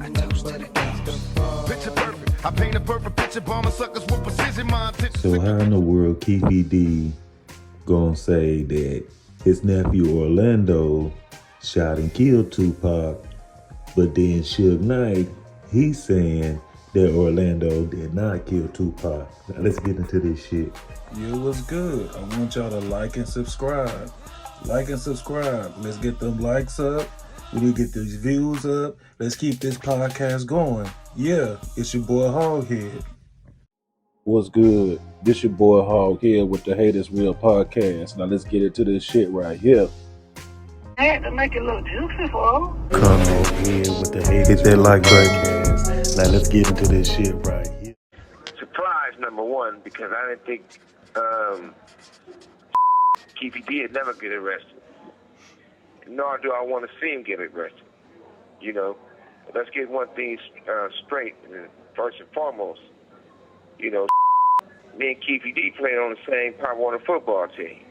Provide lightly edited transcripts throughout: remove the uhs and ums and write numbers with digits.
Picture perfect. I paint a perfect picture, bombing suckers with precision. My attention. So how in the world Keefe D gonna say that his nephew Orlando shot and killed Tupac, but then Suge Knight, he's saying that Orlando did not kill Tupac? Now let's get into this shit. Yeah, what's good? I want y'all to like and subscribe. Like and subscribe. Let's get them likes up. We need to get these views up. Let's keep this podcast going. Yeah, it's your boy Hoghead. What's good? This your boy Hoghead with the Hate Is Real podcast. Now let's get into this shit right here. I had to make it a little juicy for him. Come on here with the Hit that like button. Now let's get into this shit right here. Surprise number one, because I didn't think Keefe D would never get arrested. Nor do I want to see him get arrested. You know, let's get one thing straight, first and foremost. You know, me and Keefe D played on the same Pop Warner football team.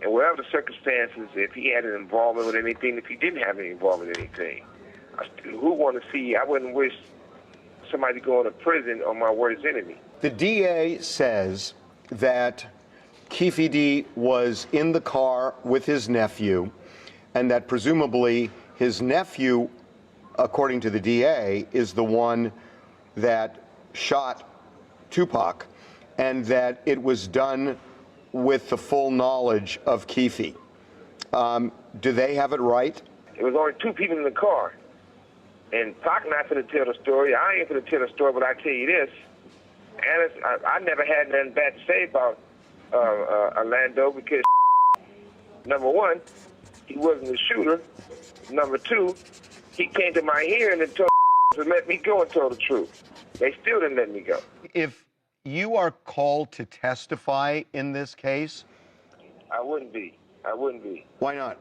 And whatever the circumstances, if he had an involvement with anything, if he didn't have any involvement with anything, who want to see? I wouldn't wish somebody going to prison on my worst enemy. The DA says that Keefe D was in the car with his nephew, and that presumably his nephew, according to the DA, is the one that shot Tupac, and that it was done with the full knowledge of Keefe. Do they have it right? There was only two people in the car. And Pac not finna tell the story. I ain't finna tell the story, but I tell you this. And I never had nothing bad to say about Orlando because, number one, he wasn't the shooter. Number two, he came to my hearing and told to let me go and told the truth. They still didn't let me go. If you are called to testify in this case, I wouldn't be. why not?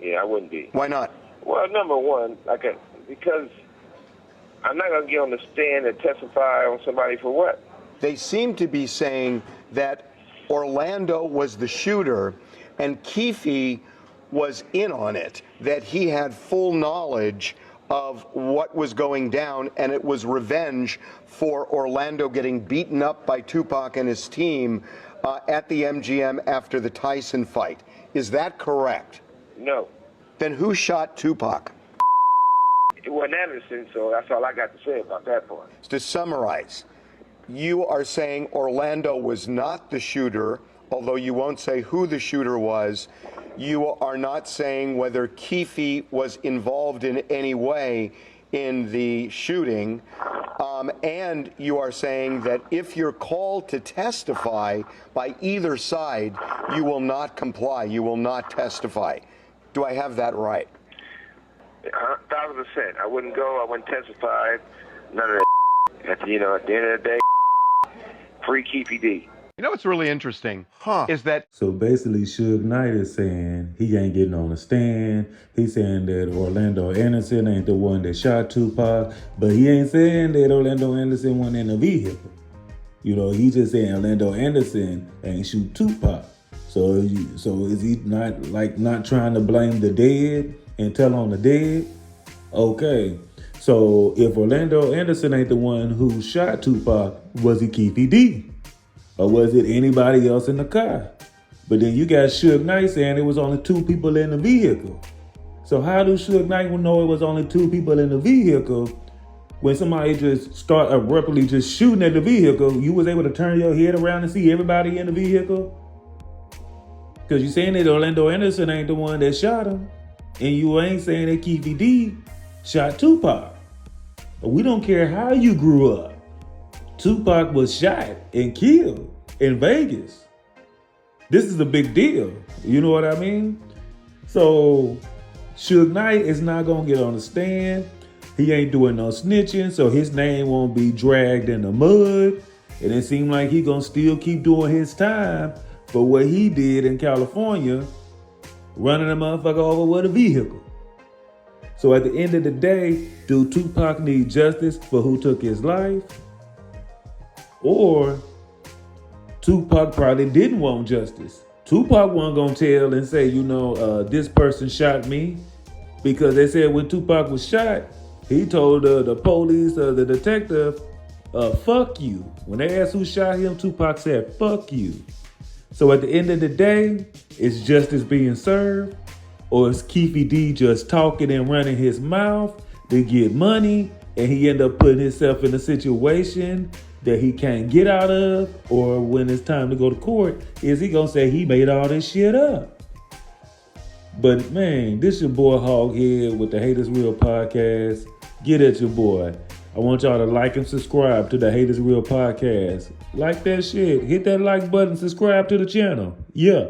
Yeah, I wouldn't be. Why not? Well, number one, because I'm not going to get on the stand and testify on somebody for what? They seem to be saying that Orlando was the shooter and Keefe was in on it, that he had full knowledge of what was going down, and it was revenge for Orlando getting beaten up by Tupac and his team at the MGM after the Tyson fight. Is that correct? No. Then who shot Tupac? It wasn't Anderson, so that's all I got to say about that part. To summarize, you are saying Orlando was not the shooter, although you won't say who the shooter was. You are not saying whether Keefe was involved in any way in the shooting. And you are saying that if you're called to testify by either side, you will not comply, you will not testify. Do I have that right? 1,000%. I wouldn't go. I wouldn't testify. None of that. At the end of the day, free Keefe D. You know what's really interesting is that So basically Suge Knight is saying he ain't getting on the stand. He's saying that Orlando Anderson ain't the one that shot Tupac, but he ain't saying that Orlando Anderson went in a vehicle. You know, he just saying Orlando Anderson ain't shoot Tupac. So is he not trying to blame the dead and tell on the dead? Okay. So if Orlando Anderson ain't the one who shot Tupac, was he Keefe D? Or was it anybody else in the car? But then you got Suge Knight saying it was only two people in the vehicle. So how do Suge Knight know it was only two people in the vehicle when somebody just start abruptly just shooting at the vehicle? You was able to turn your head around and see everybody in the vehicle? Because you saying that Orlando Anderson ain't the one that shot him. And you ain't saying that Keefe D shot Tupac. But we don't care how you grew up. Tupac was shot and killed in Vegas. This is a big deal. You know what I mean? So Suge Knight is not going to get on the stand. He ain't doing no snitching, so his name won't be dragged in the mud. And it seems like he going to still keep doing his time for what he did in California, running a motherfucker over with a vehicle. So at the end of the day, do Tupac need justice for who took his life? Or Tupac probably didn't want justice. Tupac wasn't gonna tell and say, this person shot me. Because they said when Tupac was shot, He told the police, the detective, fuck you. When they asked who shot him, Tupac said, fuck you. So at the end of the day, is justice being served? Or is Keefe D just talking and running his mouth to get money, and he end up putting himself in a situation that he can't get out of? Or when it's time to go to court, is he gonna say he made all this shit up? But man, this your boy Hoghead with the Haters Real podcast. Get at your boy. I want y'all to like and subscribe to the Haters Real podcast. Like that shit. Hit that like button, subscribe to the channel. Yeah.